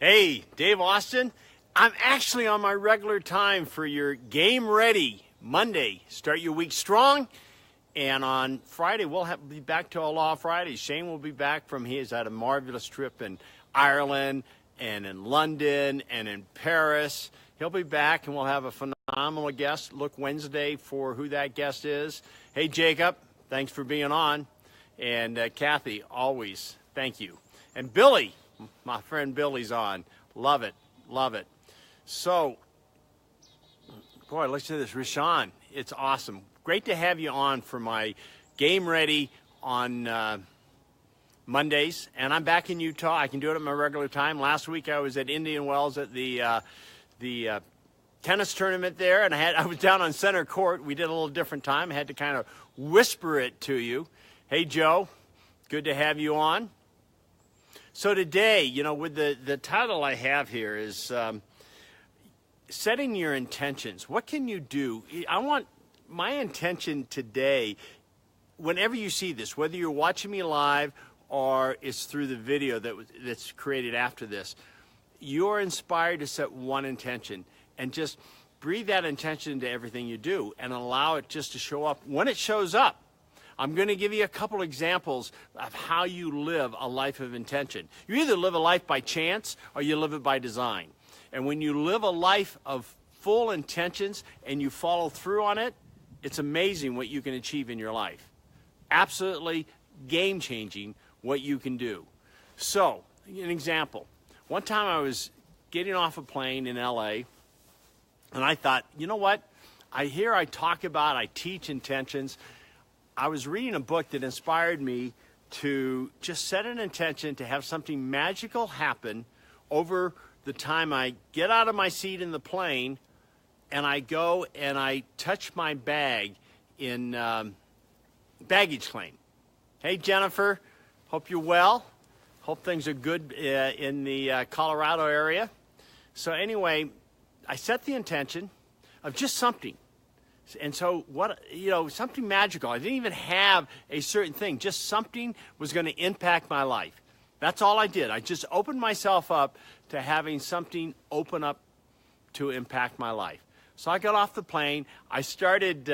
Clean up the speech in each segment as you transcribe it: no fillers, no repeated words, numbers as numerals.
Hey, Dave Austin. I'm actually on my regular time for your Game Ready Monday. Start your week strong. And on Friday, we'll be back to Aloha Friday. Shane will be back from he's had a marvelous trip in Ireland and in London and in Paris. He'll be back and we'll have a phenomenal guest. Look Wednesday for who that guest is. Hey, Jacob, thanks for being on. And Kathy, always, thank you. And Billy, my friend Billy's on. Love it, love it. So, boy, listen to this. Rashawn, it's awesome. Great to have you on for my Game Ready on Mondays. And I'm back in Utah. I can do it at my regular time. Last week I was at Indian Wells at the tennis tournament there, and I was down on center court. We did a little different time. I had to kind of whisper it to you. Hey, Joe, good to have you on. So today, with the title I have here is setting your intentions. What can you do? I want my intention today, whenever you see this, whether you're watching me live or it's through the video that's created after this, you're inspired to set one intention and just breathe that intention into everything you do and allow it just to show up when it shows up. I'm going to give you a couple examples of how you live a life of intention. You either live a life by chance or you live it by design. And when you live a life of full intentions and you follow through on it, it's amazing what you can achieve in your life. Absolutely game-changing what you can do. So, an example. One time I was getting off a plane in LA, and I thought, you know what? I teach intentions. I was reading a book that inspired me to just set an intention to have something magical happen over the time I get out of my seat in the plane and I go and I touch my bag in baggage claim. Hey, Jennifer, hope you're well. Hope things are good in the Colorado area. So anyway, I set the intention of just something. And so something magical. I didn't even have a certain thing. Just something was going to impact my life. That's all I did. I just opened myself up to having something open up to impact my life. So I got off the plane. I started,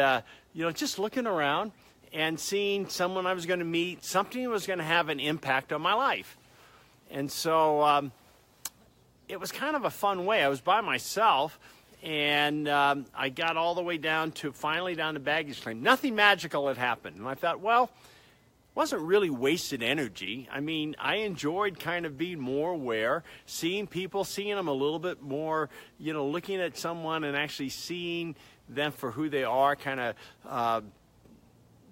just looking around and seeing someone I was going to meet, something that was going to have an impact on my life. And so it was kind of a fun way. I was by myself. And I got all the way finally down to baggage claim. Nothing magical had happened. And I thought, well, it wasn't really wasted energy. I mean, I enjoyed kind of being more aware, seeing people, seeing them a little bit more, looking at someone and actually seeing them for who they are, kind of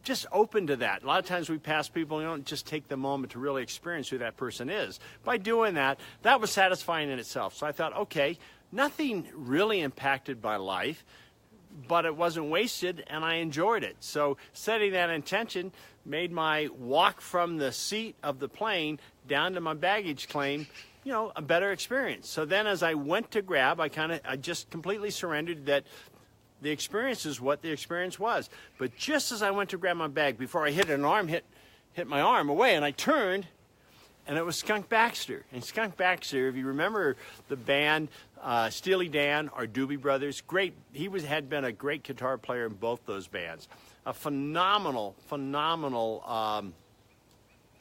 just open to that. A lot of times we pass people, and don't just take the moment to really experience who that person is. By doing that, that was satisfying in itself. So I thought, okay, nothing really impacted my life, but it wasn't wasted, and I enjoyed it. So setting that intention made my walk from the seat of the plane down to my baggage claim, a better experience. So then as I went to grab, I just completely surrendered that the experience is what the experience was. But just as I went to grab my bag, before I hit my arm away, and I turned, and it was Skunk Baxter. And Skunk Baxter, if you remember the band, Steely Dan or Doobie Brothers, great. He had been a great guitar player in both those bands. A phenomenal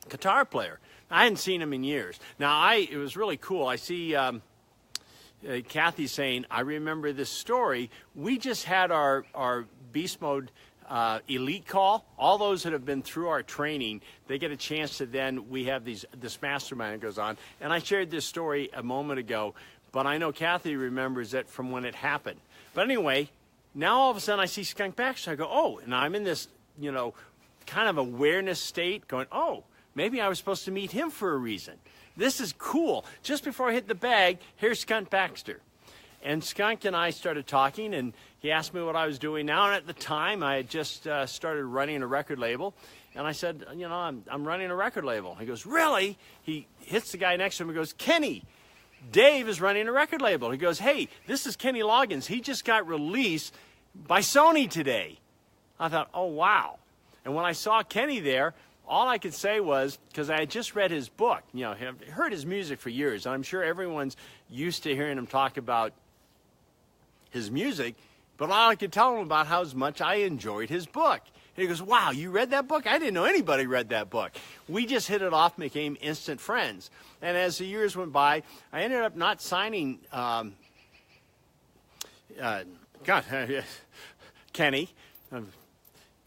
guitar player. I hadn't seen him in years. Now, it was really cool. I see Kathy saying, I remember this story. We just had our Beast Mode elite call. All those that have been through our training, they get a chance to then, we have this mastermind that goes on. And I shared this story a moment ago, but I know Kathy remembers it from when it happened. But anyway, now all of a sudden I see Skunk Baxter. I go, oh, and I'm in this, kind of awareness state going, oh, maybe I was supposed to meet him for a reason. This is cool. Just before I hit the bag, here's Skunk Baxter. And Skunk and I started talking, and he asked me what I was doing now. And at the time, I had just started running a record label. And I said, I'm running a record label. He goes, really? He hits the guy next to him and goes, Kenny, Dave is running a record label. He goes, hey, this is Kenny Loggins. He just got released by Sony today. I thought, oh, wow. And when I saw Kenny there, all I could say was, because I had just read his book, have heard his music for years, and I'm sure everyone's used to hearing him talk about his music, but all I could tell him about how much I enjoyed his book. And he goes, wow, you read that book? I didn't know anybody read that book. We just hit it off, became instant friends. And as the years went by, I ended up not signing Kenny.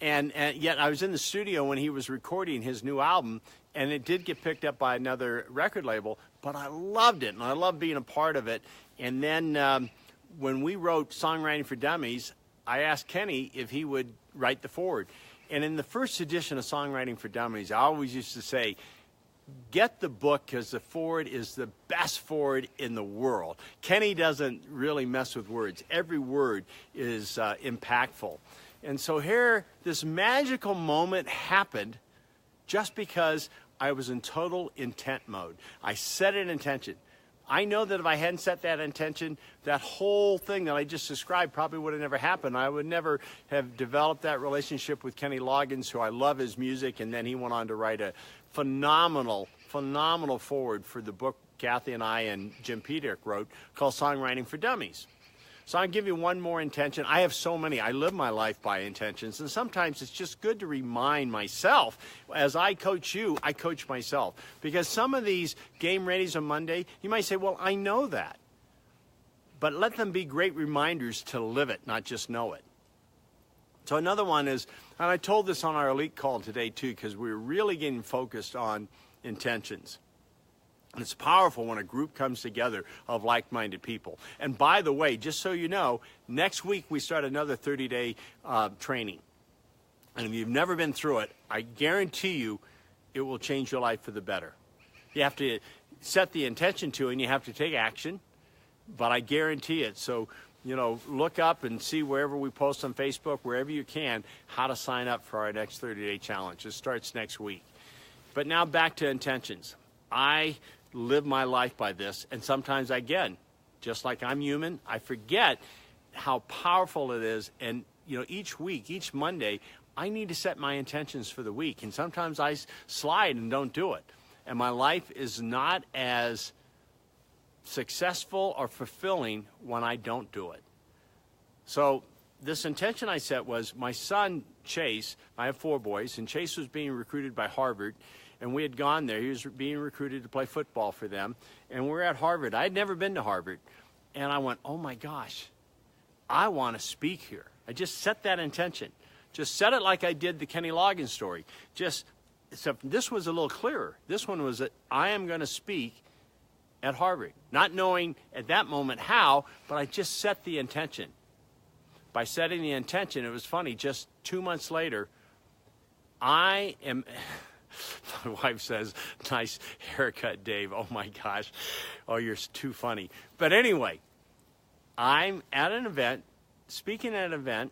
And yet I was in the studio when he was recording his new album, and it did get picked up by another record label, but I loved it, and I loved being a part of it. And then when we wrote Songwriting for Dummies, I asked Kenny if he would write the foreword. And in the first edition of Songwriting for Dummies, I always used to say, get the book because the foreword is the best foreword in the world. Kenny doesn't really mess with words. Every word is impactful. And so here, this magical moment happened just because I was in total intent mode. I set an intention. I know that if I hadn't set that intention, that whole thing that I just described probably would have never happened. I would never have developed that relationship with Kenny Loggins, who I love his music, and then he went on to write a phenomenal foreword for the book Kathy and I and Jim Peterick wrote called Songwriting for Dummies. So I'll give you one more intention. I have so many. I live my life by intentions, and sometimes it's just good to remind myself. As I coach you, I coach myself. Because some of these game readies on Monday, you might say, well, I know that. But let them be great reminders to live it, not just know it. So another one is, and I told this on our elite call today too, because we were really getting focused on intentions. And it's powerful when a group comes together of like-minded people. And by the way, just so you know, next week we start another 30-day training. And if you've never been through it, I guarantee you it will change your life for the better. You have to set the intention to it, and you have to take action, but I guarantee it. So, look up and see wherever we post on Facebook, wherever you can, how to sign up for our next 30-day challenge. It starts next week. But now back to intentions. I live my life by this, and sometimes, again, just like I'm human, I forget how powerful it is. And each week, each Monday, I need to set my intentions for the week, and sometimes I slide and don't do it, and my life is not as successful or fulfilling when I don't do it. So this intention I set was my son Chase. I have 4 boys, and Chase was being recruited by Harvard. And we had gone there. He was being recruited to play football for them. And we're at Harvard. I had never been to Harvard. And I went, oh, my gosh, I want to speak here. I just set that intention. Just set it like I did the Kenny Loggins story. Except this was a little clearer. This one was that I am going to speak at Harvard. Not knowing at that moment how, but I just set the intention. By setting the intention, it was funny, just 2 months later, I am... My wife says, nice haircut, Dave. Oh, my gosh. Oh, you're too funny. But anyway, I'm at an event, speaking at an event,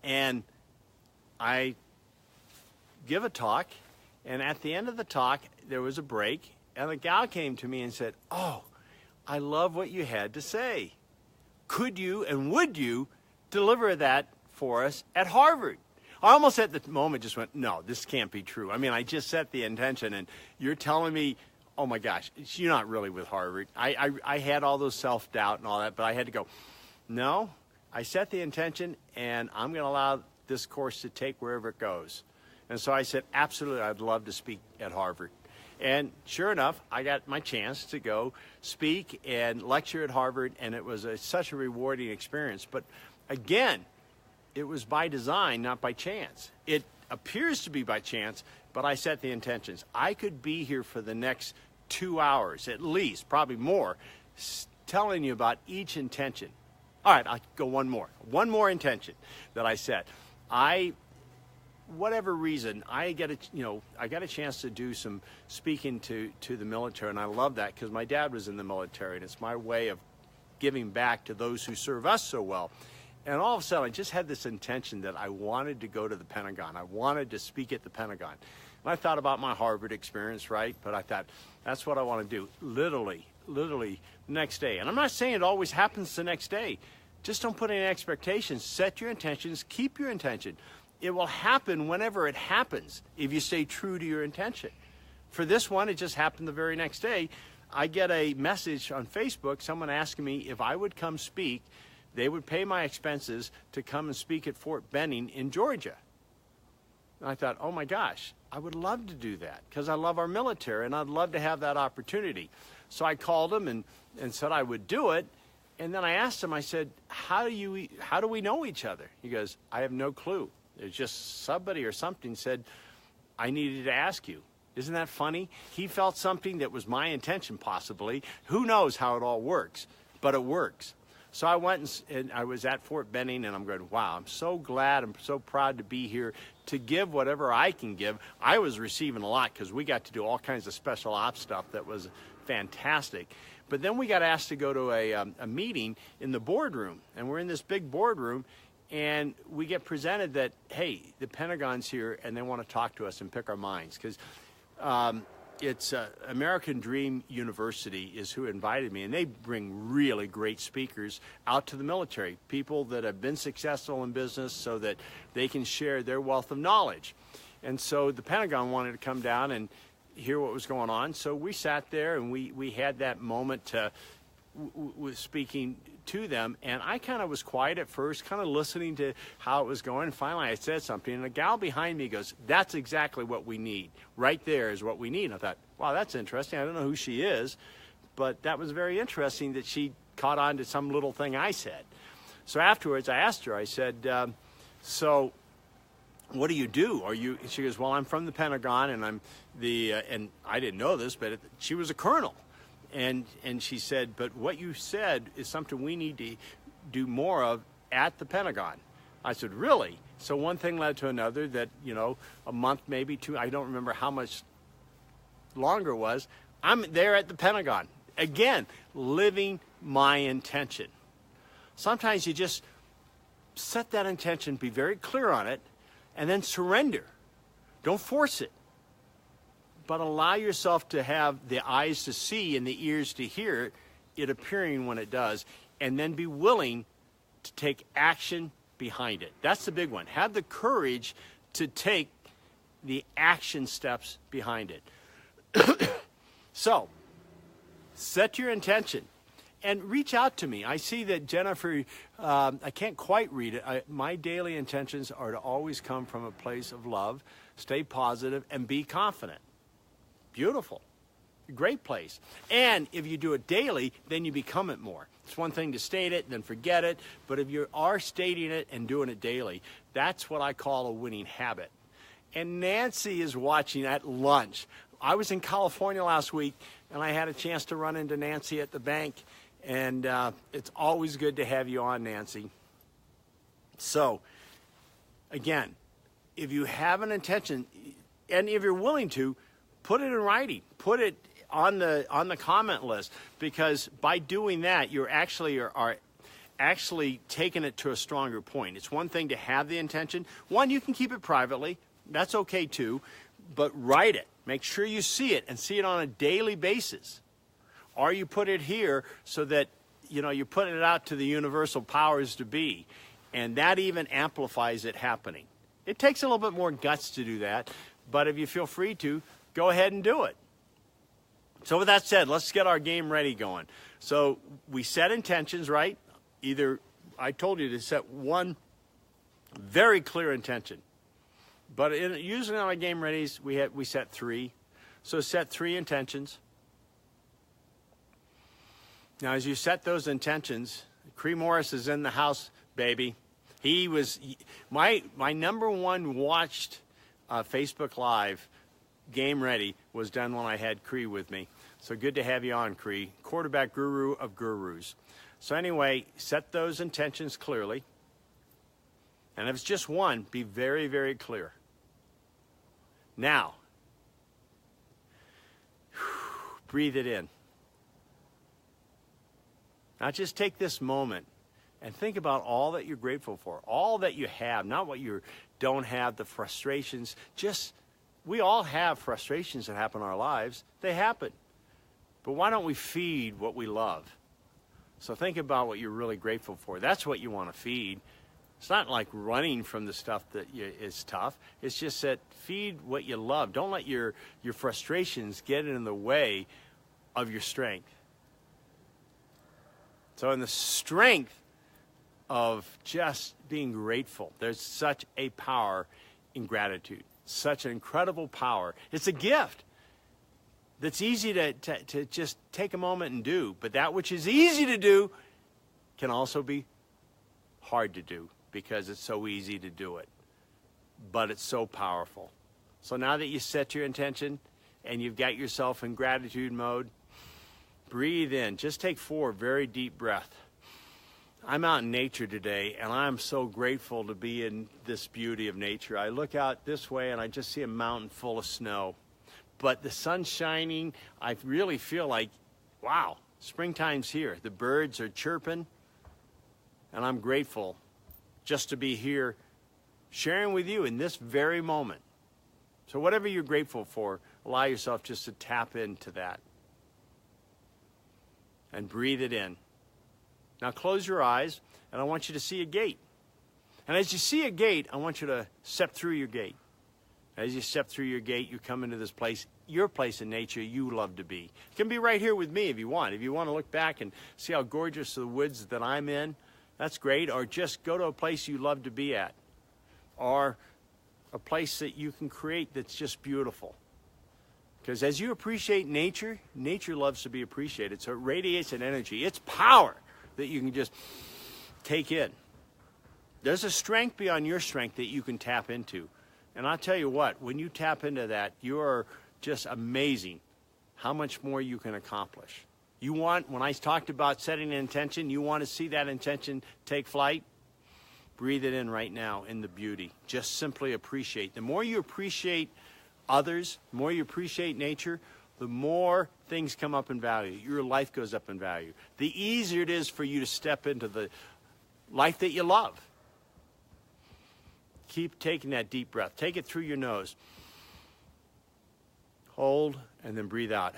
and I give a talk, and at the end of the talk, there was a break, and a gal came to me and said, oh, I love what you had to say. Could you and would you deliver that for us at Harvard? I almost at the moment just went, no, this can't be true. I mean, I just set the intention, and you're telling me, oh, my gosh, you're not really with Harvard. I had all those self-doubt and all that, but I had to go, no, I set the intention, and I'm going to allow this course to take wherever it goes. And so I said, absolutely, I'd love to speak at Harvard. And sure enough, I got my chance to go speak and lecture at Harvard, and it was such a rewarding experience. But again, it was by design, not by chance. It appears to be by chance, but I set the intentions. I could be here for the next 2 hours, at least, probably more, telling you about each intention. All right, I'll go one more. One more intention that I set. Whatever reason, I got a chance to do some speaking to the military, and I love that because my dad was in the military, and it's my way of giving back to those who serve us so well. And all of a sudden, I just had this intention that I wanted to go to the Pentagon. I wanted to speak at the Pentagon. And I thought about my Harvard experience, right? But I thought, that's what I want to do. Literally, next day. And I'm not saying it always happens the next day. Just don't put any expectations. Set your intentions. Keep your intention. it will happen whenever it happens if you stay true to your intention. For this one, it just happened the very next day. I get a message on Facebook, someone asking me if I would come speak. They would pay my expenses to come and speak at Fort Benning in Georgia. And I thought, oh my gosh, I would love to do that because I love our military and I'd love to have that opportunity. So I called him and said I would do it. And then I asked him, I said, how do we know each other? He goes, I have no clue. There's just somebody or something said, I needed to ask you. Isn't that funny? He felt something that was my intention possibly. Who knows how it all works, but it works. So I went and I was at Fort Benning, and I'm going, wow, I'm so glad, I'm so proud to be here to give whatever I can give. I was receiving a lot because we got to do all kinds of special ops stuff that was fantastic. But then we got asked to go to a meeting in the boardroom, and we're in this big boardroom, and we get presented that, hey, the Pentagon's here, and they want to talk to us and pick our minds because it's American Dream University is who invited me, and they bring really great speakers out to the military, people that have been successful in business so that they can share their wealth of knowledge. And so the Pentagon wanted to come down and hear what was going on. So we sat there and we had that moment to was speaking to them, and I kind of was quiet at first, kind of listening to how it was going, and finally I said something, and a gal behind me goes, that's exactly what we need. Right there is what we need. And I thought, wow, that's interesting. I don't know who she is, but that was very interesting that she caught on to some little thing I said. So afterwards I asked her, I said, so what do you do? Are you? And she goes, well, I'm from the Pentagon, and I'm the, and I didn't know this, but she was a colonel. And she said, but what you said is something we need to do more of at the Pentagon. I said, really? So one thing led to another that, you know, a month, maybe two, I don't remember how much longer it was. I'm there at the Pentagon. Again, living my intention. Sometimes you just set that intention, be very clear on it, and then surrender. Don't force it. But allow yourself to have the eyes to see and the ears to hear it appearing when it does, and then be willing to take action behind it. That's the big one. Have the courage to take the action steps behind it. So, set your intention and reach out to me. I see that Jennifer, I can't quite read it. My daily intentions are to always come from a place of love, stay positive, and be confident. Beautiful. Great place. And if you do it daily, then you become it more. It's one thing to state it and then forget it, but if you are stating it and doing it daily, that's what I call a winning habit. And Nancy is watching at lunch. I was in California last week, and I had a chance to run into Nancy at the bank, and it's always good to have you on, Nancy. So, again, if you have an intention, and if you're willing to, put it in writing. Put it on the comment list, because by doing that, you're actually are actually taking it to a stronger point. It's one thing to have the intention. One, you can keep it privately. That's okay too. But write it. Make sure you see it and see it on a daily basis. Or you put it here so that, you know, you're putting it out to the universal powers to be. And that even amplifies it happening. It takes a little bit more guts to do that. But if you feel free to, go ahead and do it. So with that said, let's get our game ready going. So we set intentions, right? Either, I told you to set one very clear intention. But usually on our game readies, we set three. So set 3 intentions. Now as you set those intentions, Cree Morris is in the house, baby. He was, my number one watched Facebook Live Game Ready was done when I had Cree with me. So good to have you on, Cree. Quarterback guru of gurus. So anyway, set those intentions clearly. And if it's just one, be very, very clear. Now, breathe it in. Now just take this moment and think about all that you're grateful for, all that you have, not what you don't have, the frustrations. Just, we all have frustrations that happen in our lives. They happen. But why don't we feed what we love? So think about what you're really grateful for. That's what you want to feed. It's not like running from the stuff that is tough. It's just that feed what you love. Don't let your frustrations get in the way of your strength. So in the strength of just being grateful, there's such a power in gratitude, such an incredible power. It's a gift that's easy to just take a moment and do. But that which is easy to do can also be hard to do because it's so easy to do it. But it's so powerful. So now that you set your intention and you've got yourself in gratitude mode, breathe in. Just take 4 very deep breaths. I'm out in nature today, and I'm so grateful to be in this beauty of nature. I look out this way, and I just see a mountain full of snow. But the sun's shining. I really feel like, wow, springtime's here. The birds are chirping, and I'm grateful just to be here sharing with you in this very moment. So whatever you're grateful for, allow yourself just to tap into that. And breathe it in. Now close your eyes, and I want you to see a gate. And as you see a gate, I want you to step through your gate. As you step through your gate, you come into this place, your place in nature you love to be. You can be right here with me if you want. If you want to look back and see how gorgeous the woods that I'm in, that's great. Or just go to a place you love to be at. Or a place that you can create that's just beautiful. Because as you appreciate nature, nature loves to be appreciated. So it radiates an energy. It's power that you can just take in. There's a strength beyond your strength that you can tap into. And I'll tell you what, when you tap into that, you are just amazing how much more you can accomplish. You want, when I talked about setting an intention, you want to see that intention take flight? Breathe it in right now in the beauty. Just simply appreciate. The more you appreciate others, the more you appreciate nature, the more things come up in value. Your life goes up in value. The easier it is for you to step into the life that you love. Keep taking that deep breath. Take it through your nose. Hold and then breathe out.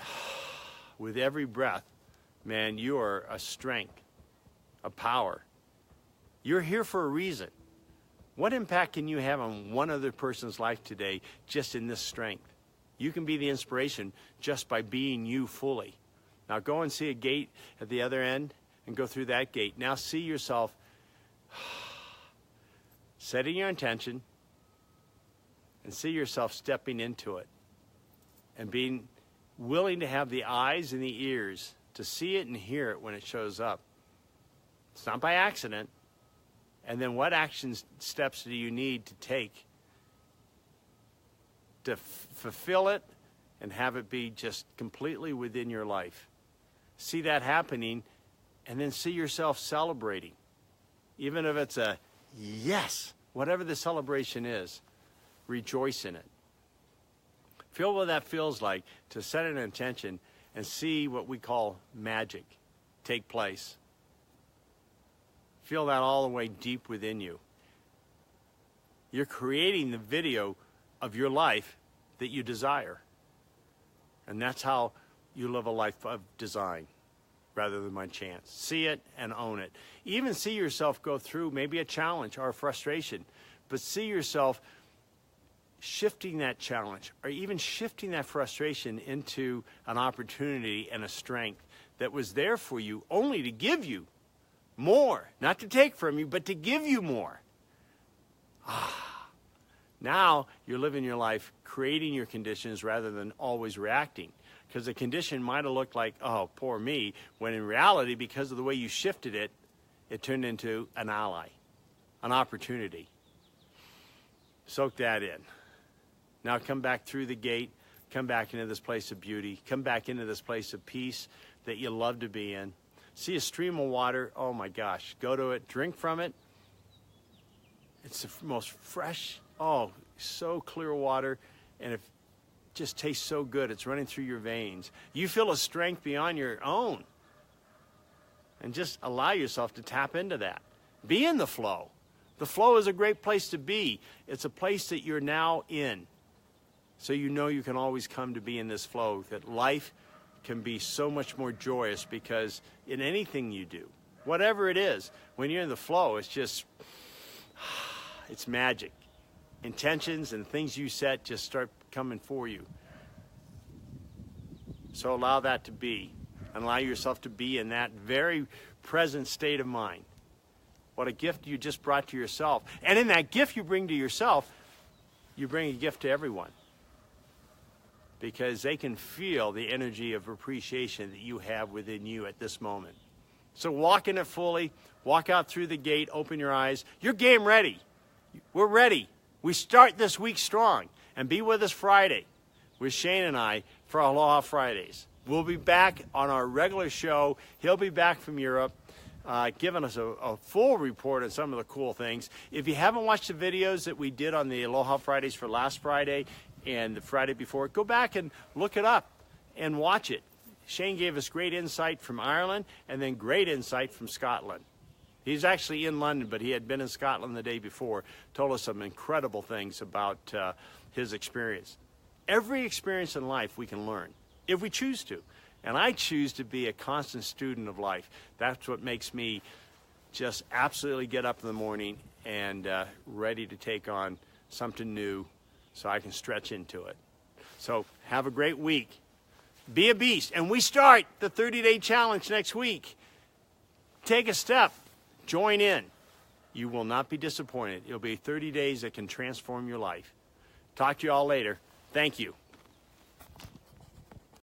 With every breath, man, you are a strength, a power. You're here for a reason. What impact can you have on one other person's life today just in this strength? You can be the inspiration just by being you fully. Now go and see a gate at the other end and go through that gate. Now see yourself setting your intention and see yourself stepping into it and being willing to have the eyes and the ears to see it and hear it when it shows up. It's not by accident. And then what action steps do you need to take to fulfill it and have it be just completely within your life? See that happening and then see yourself celebrating. Even if it's a yes, whatever the celebration is, rejoice in it. Feel what that feels like to set an intention and see what we call magic take place. Feel that all the way deep within you. You're creating the video of your life that you desire. And that's how you live a life of design rather than by chance. See it and own it. Even see yourself go through maybe a challenge or a frustration, but see yourself shifting that challenge or even shifting that frustration into an opportunity and a strength that was there for you only to give you more, not to take from you, but to give you more. Now you're living your life creating your conditions rather than always reacting. Because the condition might have looked like, oh, poor me, when in reality, because of the way you shifted it, it turned into an ally, an opportunity. Soak that in. Now come back through the gate, come back into this place of beauty, come back into this place of peace that you love to be in. See a stream of water, oh my gosh, go to it, drink from it. It's the most fresh, oh, so clear water, and it just tastes so good. It's running through your veins. You feel a strength beyond your own. And just allow yourself to tap into that. Be in the flow. The flow is a great place to be. It's a place that you're now in. So you know you can always come to be in this flow, that life can be so much more joyous because in anything you do, whatever it is, when you're in the flow, it's just It's magic. Intentions and things you set just start coming for you. So allow that to be, and allow yourself to be in that very present state of mind. What a gift you just brought to yourself. And in that gift you bring to yourself, you bring a gift to everyone. Because they can feel the energy of appreciation that you have within you at this moment. So walk in it fully, walk out through the gate, open your eyes. You're game ready. We're ready. We start this week strong. And be with us Friday with Shane and I for Aloha Fridays. We'll be back on our regular show. He'll be back from Europe, giving us a full report on some of the cool things. If you haven't watched the videos that we did on the Aloha Fridays for last Friday and the Friday before, go back and look it up and watch it. Shane gave us great insight from Ireland and then great insight from Scotland. He's actually in London, but he had been in Scotland the day before, told us some incredible things about his experience. Every experience in life we can learn, if we choose to. And I choose to be a constant student of life. That's what makes me just absolutely get up in the morning and ready to take on something new so I can stretch into it. So have a great week. Be a beast. And we start the 30-day challenge next week. Take a step. Join in. You will not be disappointed. It'll be 30 days that can transform your life. Talk to you all later. Thank you.